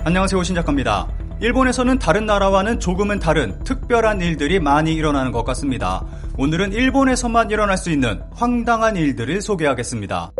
안녕하세요, 신작가입니다. 일본에서는 다른 나라와는 조금은 다른 특별한 일들이 많이 일어나는 것 같습니다. 오늘은 일본에서만 일어날 수 있는 황당한 일들을 소개하겠습니다.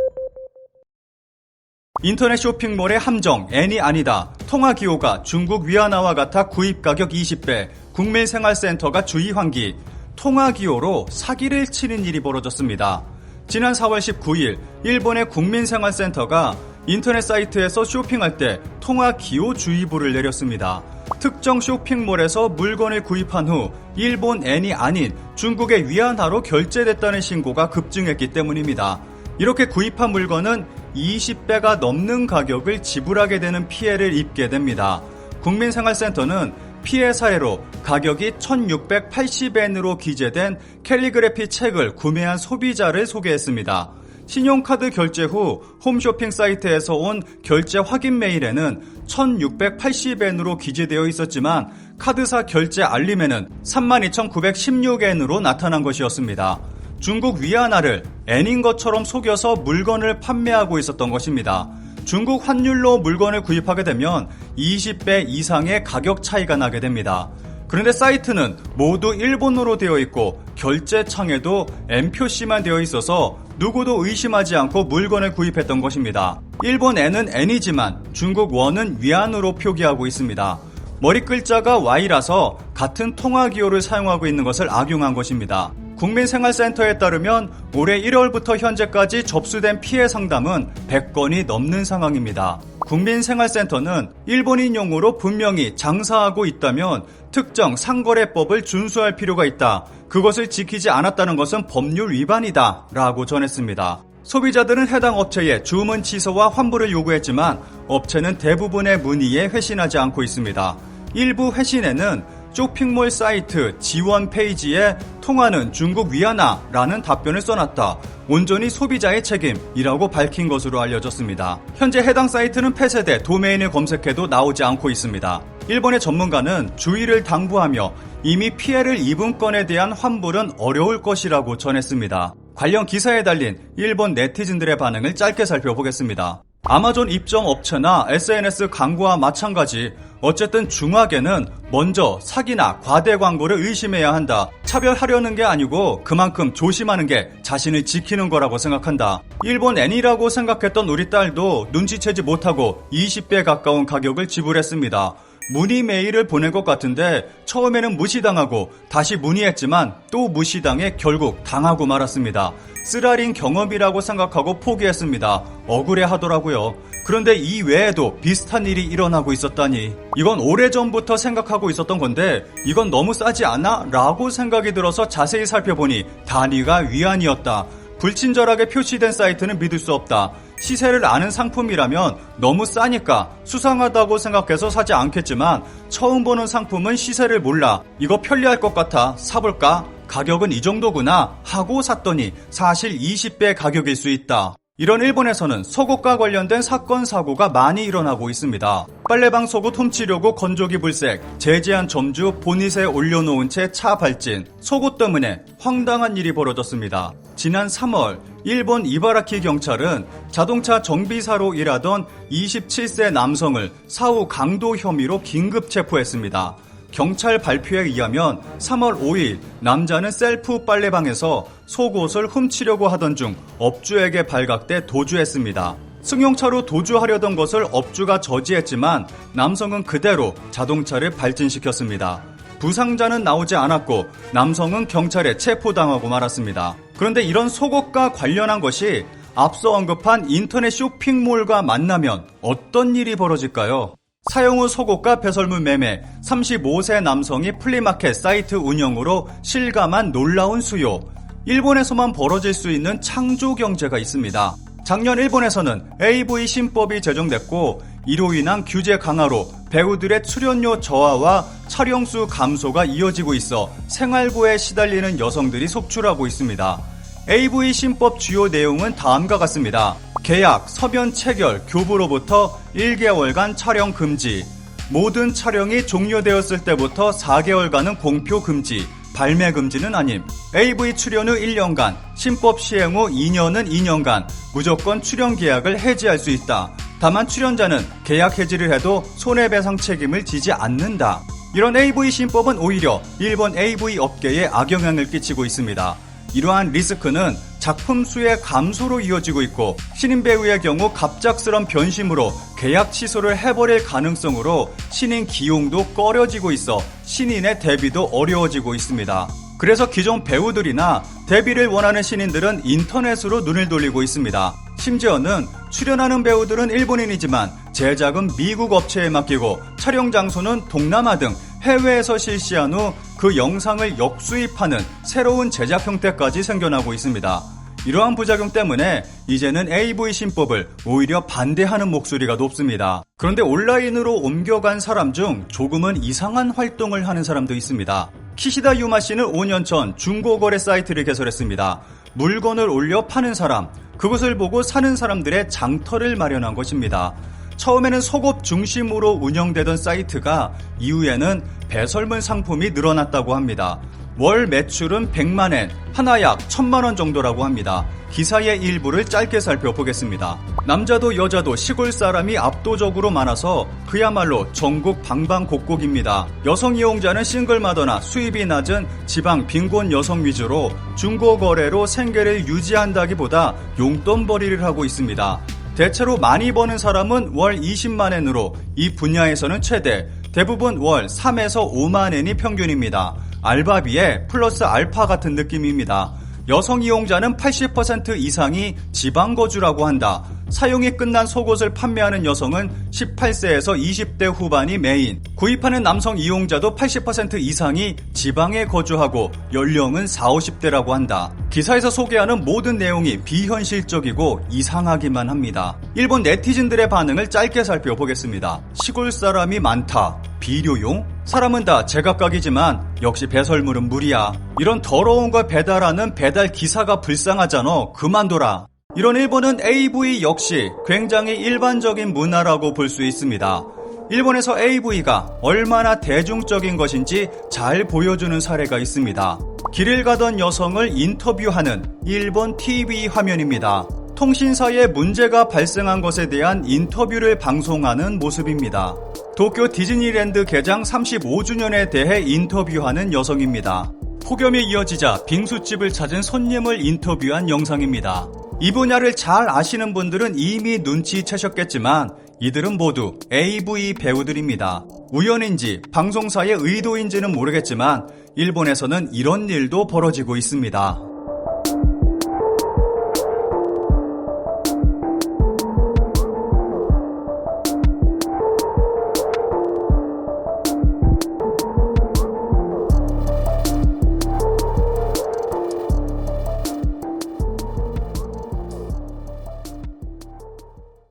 인터넷 쇼핑몰의 함정, N이 아니다. 통화기호가 중국 위안화와 같아 구입가격 20배, 국민생활센터가 주의 환기. 통화기호로 사기를 치는 일이 벌어졌습니다. 지난 4월 19일 일본의 국민생활센터가 인터넷 사이트에서 쇼핑할 때 통화기호 주의보를 내렸습니다. 특정 쇼핑몰에서 물건을 구입한 후 일본 엔이 아닌 중국의 위안화로 결제됐다는 신고가 급증했기 때문입니다. 이렇게 구입한 물건은 20배가 넘는 가격을 지불하게 되는 피해를 입게 됩니다. 국민생활센터는 피해 사례로 가격이 1680엔으로 기재된 캘리그래피 책을 구매한 소비자를 소개했습니다. 신용카드 결제 후 홈쇼핑 사이트에서 온 결제 확인 메일에는 1680엔으로 기재되어 있었지만 카드사 결제 알림에는 32,916엔으로 나타난 것이었습니다. 중국 위안화를 N인 것처럼 속여서 물건을 판매하고 있었던 것입니다. 중국 환율로 물건을 구입하게 되면 20배 이상의 가격 차이가 나게 됩니다. 그런데 사이트는 모두 일본어로 되어 있고 결제창에도 N표시만 되어 있어서 누구도 의심하지 않고 물건을 구입했던 것입니다. 일본 N은 N이지만 중국 원은 위안으로 표기하고 있습니다. 머리 글자가 Y라서 같은 통화기호를 사용하고 있는 것을 악용한 것입니다. 국민생활센터에 따르면 올해 1월부터 현재까지 접수된 피해 상담은 100건이 넘는 상황입니다. 국민생활센터는 일본인 용어로 분명히 장사하고 있다면 특정 상거래법을 준수할 필요가 있다. 그것을 지키지 않았다는 것은 법률 위반이다. 라고 전했습니다. 소비자들은 해당 업체에 주문 취소와 환불을 요구했지만 업체는 대부분의 문의에 회신하지 않고 있습니다. 일부 회신에는 쇼핑몰 사이트 지원 페이지에 통화는 중국 위안화라는 답변을 써놨다. 온전히 소비자의 책임이라고 밝힌 것으로 알려졌습니다. 현재 해당 사이트는 폐쇄돼 도메인을 검색해도 나오지 않고 있습니다. 일본의 전문가는 주의를 당부하며 이미 피해를 입은 건에 대한 환불은 어려울 것이라고 전했습니다. 관련 기사에 달린 일본 네티즌들의 반응을 짧게 살펴보겠습니다. 아마존 입점 업체나 SNS 광고와 마찬가지. 어쨌든 중화계는 먼저 사기나 과대 광고를 의심해야 한다. 차별하려는 게 아니고 그만큼 조심하는 게 자신을 지키는 거라고 생각한다. 일본 N이라고 생각했던 우리 딸도 눈치채지 못하고 20배 가까운 가격을 지불했습니다. 문의 메일을 보낸 것 같은데 처음에는 무시당하고 다시 문의했지만 또 무시당해 결국 당하고 말았습니다. 쓰라린 경험이라고 생각하고 포기했습니다. 억울해하더라고요. 그런데 이 외에도 비슷한 일이 일어나고 있었다니. 이건 오래전부터 생각하고 있었던 건데 이건 너무 싸지 않아? 라고 생각이 들어서 자세히 살펴보니 단위가 위안이었다. 불친절하게 표시된 사이트는 믿을 수 없다. 시세를 아는 상품이라면 너무 싸니까 수상하다고 생각해서 사지 않겠지만 처음 보는 상품은 시세를 몰라. 이거 편리할 것 같아 사볼까? 가격은 이 정도구나 하고 샀더니 사실 20배 가격일 수 있다. 이런 일본에서는 속옷과 관련된 사건 사고가 많이 일어나고 있습니다. 빨래방 속옷 훔치려고 건조기 불색, 제지한 점주 보닛에 올려놓은 채 차 발진, 속옷 때문에 황당한 일이 벌어졌습니다. 지난 3월 일본 이바라키 경찰은 자동차 정비사로 일하던 27세 남성을 사후 강도 혐의로 긴급 체포했습니다. 경찰 발표에 의하면 3월 5일 남자는 셀프 빨래방에서 속옷을 훔치려고 하던 중 업주에게 발각돼 도주했습니다. 승용차로 도주하려던 것을 업주가 저지했지만 남성은 그대로 자동차를 발진시켰습니다. 부상자는 나오지 않았고 남성은 경찰에 체포당하고 말았습니다. 그런데 이런 속옷과 관련한 것이 앞서 언급한 인터넷 쇼핑몰과 만나면 어떤 일이 벌어질까요? 사용 후 속옷과 배설물 매매, 35세 남성이 플리마켓 사이트 운영으로 실감한 놀라운 수요. 일본에서만 벌어질 수 있는 창조 경제가 있습니다. 작년 일본에서는 AV 신법이 제정됐고 이로 인한 규제 강화로 배우들의 출연료 저하와 촬영수 감소가 이어지고 있어 생활고에 시달리는 여성들이 속출하고 있습니다. AV 신법 주요 내용은 다음과 같습니다. 계약, 서면 체결, 교부로부터 1개월간 촬영 금지, 모든 촬영이 종료되었을 때부터 4개월간은 공표 금지, 발매 금지는 아님, AV 출연 후 1년간, 신법 시행 후 2년은 2년간 무조건 출연 계약을 해지할 수 있다. 다만 출연자는 계약 해지를 해도 손해배상 책임을 지지 않는다. 이런 AV 신법은 오히려 일본 AV 업계에 악영향을 끼치고 있습니다. 이러한 리스크는 작품 수의 감소로 이어지고 있고 신인 배우의 경우 갑작스런 변심으로 계약 취소를 해버릴 가능성으로 신인 기용도 꺼려지고 있어 신인의 데뷔도 어려워지고 있습니다. 그래서 기존 배우들이나 데뷔를 원하는 신인들은 인터넷으로 눈을 돌리고 있습니다. 심지어는 출연하는 배우들은 일본인이지만 제작은 미국 업체에 맡기고 촬영 장소는 동남아 등 해외에서 실시한 후 그 영상을 역수입하는 새로운 제작 형태까지 생겨나고 있습니다. 이러한 부작용 때문에 이제는 AV 신법을 오히려 반대하는 목소리가 높습니다. 그런데 온라인으로 옮겨간 사람 중 조금은 이상한 활동을 하는 사람도 있습니다. 키시다 유마 씨는 5년 전 중고거래 사이트를 개설했습니다. 물건을 올려 파는 사람, 그것을 보고 사는 사람들의 장터를 마련한 것입니다. 처음에는 속옷 중심으로 운영되던 사이트가 이후에는 배설물 상품이 늘어났다고 합니다. 월 매출은 100만엔, 하나 약 1000만원 정도라고 합니다. 기사의 일부를 짧게 살펴보겠습니다. 남자도 여자도 시골 사람이 압도적으로 많아서 그야말로 전국 방방곡곡입니다. 여성 이용자는 싱글마더나 수입이 낮은 지방 빈곤 여성 위주로 중고거래로 생계를 유지한다기보다 용돈벌이를 하고 있습니다. 대체로 많이 버는 사람은 월 20만엔으로 이 분야에서는 최대, 대부분 월 3에서 5만엔이 평균입니다. 알바비에 플러스 알파 같은 느낌입니다. 여성 이용자는 80% 이상이 지방거주라고 한다. 사용이 끝난 속옷을 판매하는 여성은 18세에서 20대 후반이 메인, 구입하는 남성 이용자도 80% 이상이 지방에 거주하고 연령은 40, 50대라고 한다. 기사에서 소개하는 모든 내용이 비현실적이고 이상하기만 합니다. 일본 네티즌들의 반응을 짧게 살펴보겠습니다. 시골 사람이 많다. 비료용? 사람은 다 제각각이지만 역시 배설물은 무리야. 이런 더러운 걸 배달하는 배달 기사가 불쌍하잖아. 그만둬라. 이런 일본은 AV 역시 굉장히 일반적인 문화라고 볼 수 있습니다. 일본에서 AV가 얼마나 대중적인 것인지 잘 보여주는 사례가 있습니다. 길을 가던 여성을 인터뷰하는 일본 TV 화면입니다. 통신사에 문제가 발생한 것에 대한 인터뷰를 방송하는 모습입니다. 도쿄 디즈니랜드 개장 35주년에 대해 인터뷰하는 여성입니다. 폭염이 이어지자 빙수집을 찾은 손님을 인터뷰한 영상입니다. 이 분야를 잘 아시는 분들은 이미 눈치채셨겠지만 이들은 모두 AV 배우들입니다. 우연인지 방송사의 의도인지는 모르겠지만 일본에서는 이런 일도 벌어지고 있습니다.